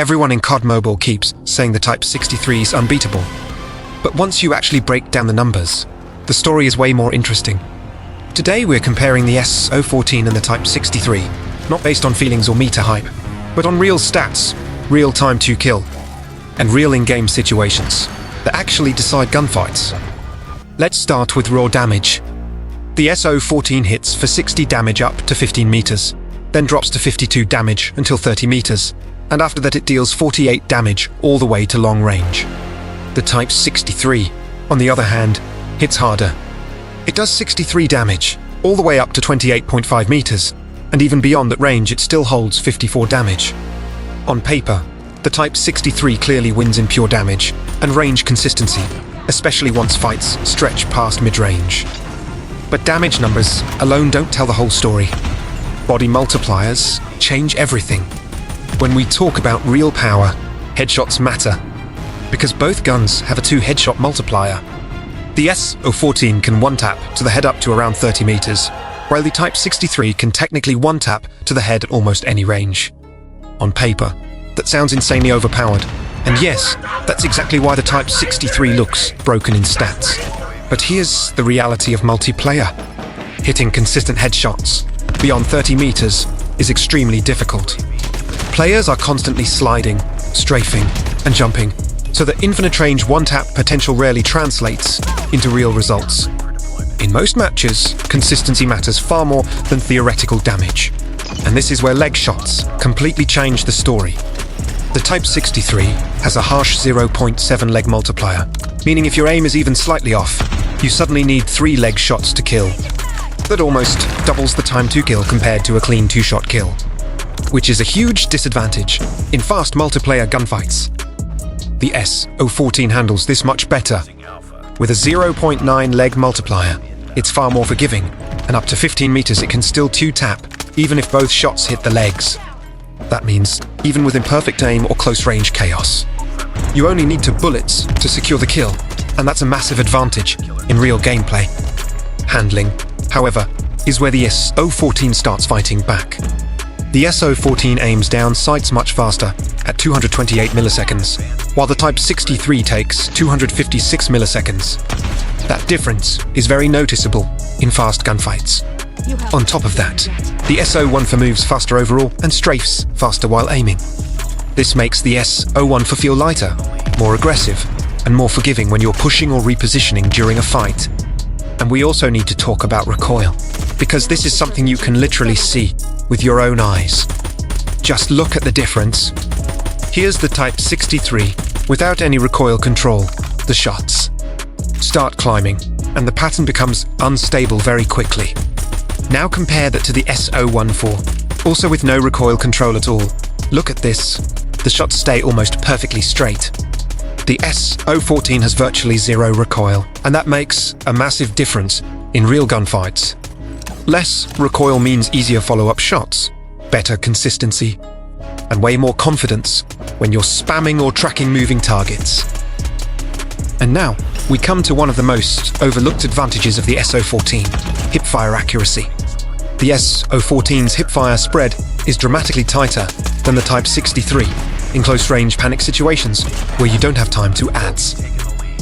Everyone in COD Mobile keeps saying the Type 63 is unbeatable. But once you actually break down the numbers, the story is way more interesting. Today we're comparing the SO-14 and the Type 63, not based on feelings or meter hype, but on real stats, real time to kill, and real in-game situations that actually decide gunfights. Let's start with raw damage. The SO-14 hits for 60 damage up to 15 meters, then drops to 52 damage until 30 meters, and after that it deals 48 damage all the way to long range. The Type 63, on the other hand, hits harder. It does 63 damage, all the way up to 28.5 meters, and even beyond that range it still holds 54 damage. On paper, the Type 63 clearly wins in pure damage and range consistency, especially once fights stretch past mid-range. But damage numbers alone don't tell the whole story. Body multipliers change everything. When we talk about real power, headshots matter, because both guns have a 2 headshot multiplier. The SO-14 can one-tap to the head up to around 30 meters, while the Type 63 can technically one-tap to the head at almost any range. On paper, that sounds insanely overpowered, and yes, that's exactly why the Type 63 looks broken in stats. But here's the reality of multiplayer. Hitting consistent headshots beyond 30 meters is extremely difficult. Players are constantly sliding, strafing, and jumping, so that infinite range one-tap potential rarely translates into real results. In most matches, consistency matters far more than theoretical damage. And this is where leg shots completely change the story. The Type 63 has a harsh 0.7 leg multiplier, meaning if your aim is even slightly off, you suddenly need 3 leg shots to kill. That almost doubles the time to kill compared to a clean 2-shot kill, which is a huge disadvantage in fast multiplayer gunfights. The SO-14 handles this much better. With a 0.9 leg multiplier, it's far more forgiving, and up to 15 meters it can still 2-tap, even if both shots hit the legs. That means, even with imperfect aim or close-range chaos, you only need 2 bullets to secure the kill, and that's a massive advantage in real gameplay. Handling, however, is where the SO-14 starts fighting back. The SO-14 aims down sights much faster, at 228 milliseconds, while the Type 63 takes 256 milliseconds. That difference is very noticeable in fast gunfights. On top of that, the SO-14 moves faster overall and strafes faster while aiming. This makes the SO-14 feel lighter, more aggressive, and more forgiving when you're pushing or repositioning during a fight. And we also need to talk about recoil, because this is something you can literally see with your own eyes. Just look at the difference. Here's the Type 63 without any recoil control. The shots start climbing, and the pattern becomes unstable very quickly. Now compare that to the SO-14, also with no recoil control at all. Look at this. The shots stay almost perfectly straight. The SO-14 has virtually 0 recoil, and that makes a massive difference in real gunfights. Less recoil means easier follow-up shots, better consistency, and way more confidence when you're spamming or tracking moving targets. And now, we come to one of the most overlooked advantages of the SO-14, hipfire accuracy. The SO-14's hipfire spread is dramatically tighter than the Type 63 in close-range panic situations where you don't have time to ads.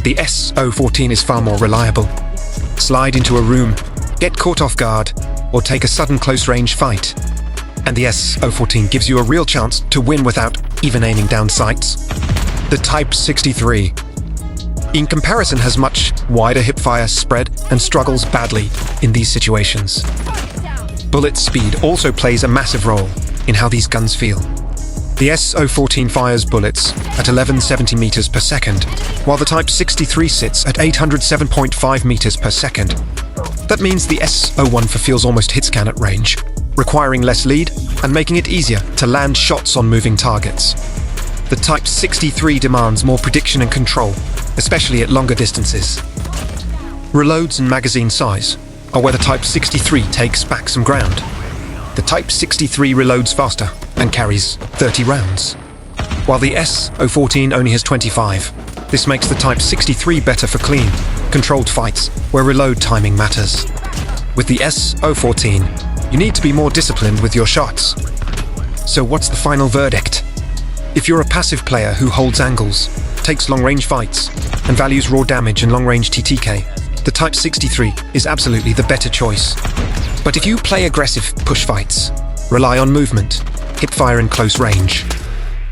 The SO-14 is far more reliable. Slide into a room, get caught off guard, or take a sudden close-range fight, and the SO-14 gives you a real chance to win without even aiming down sights. The Type 63, in comparison, has much wider hipfire spread and struggles badly in these situations. Bullet speed also plays a massive role in how these guns feel. The SO-14 fires bullets at 1170 meters per second, while the Type 63 sits at 807.5 meters per second. That means the SO-14 feels almost hit-scan at range, requiring less lead and making it easier to land shots on moving targets. The Type 63 demands more prediction and control, especially at longer distances. Reloads and magazine size are where the Type 63 takes back some ground. The Type 63 reloads faster and carries 30 rounds, while the SO-14 only has 25. This makes the Type 63 better for clean, controlled fights where reload timing matters. With the SO-14, you need to be more disciplined with your shots. So what's the final verdict? If you're a passive player who holds angles, takes long-range fights, and values raw damage and long-range TTK, the Type 63 is absolutely the better choice. But if you play aggressive push fights, rely on movement, hipfire in close range,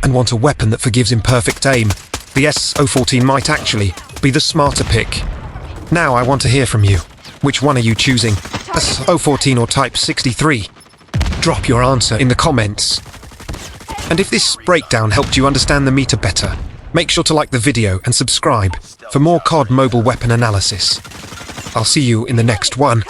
and want a weapon that forgives imperfect aim, the SO-14 might actually be the smarter pick. Now I want to hear from you. Which one are you choosing? SO-14 or Type 63? Drop your answer in the comments. And if this breakdown helped you understand the meter better, make sure to like the video and subscribe for more COD Mobile weapon analysis. I'll see you in the next one.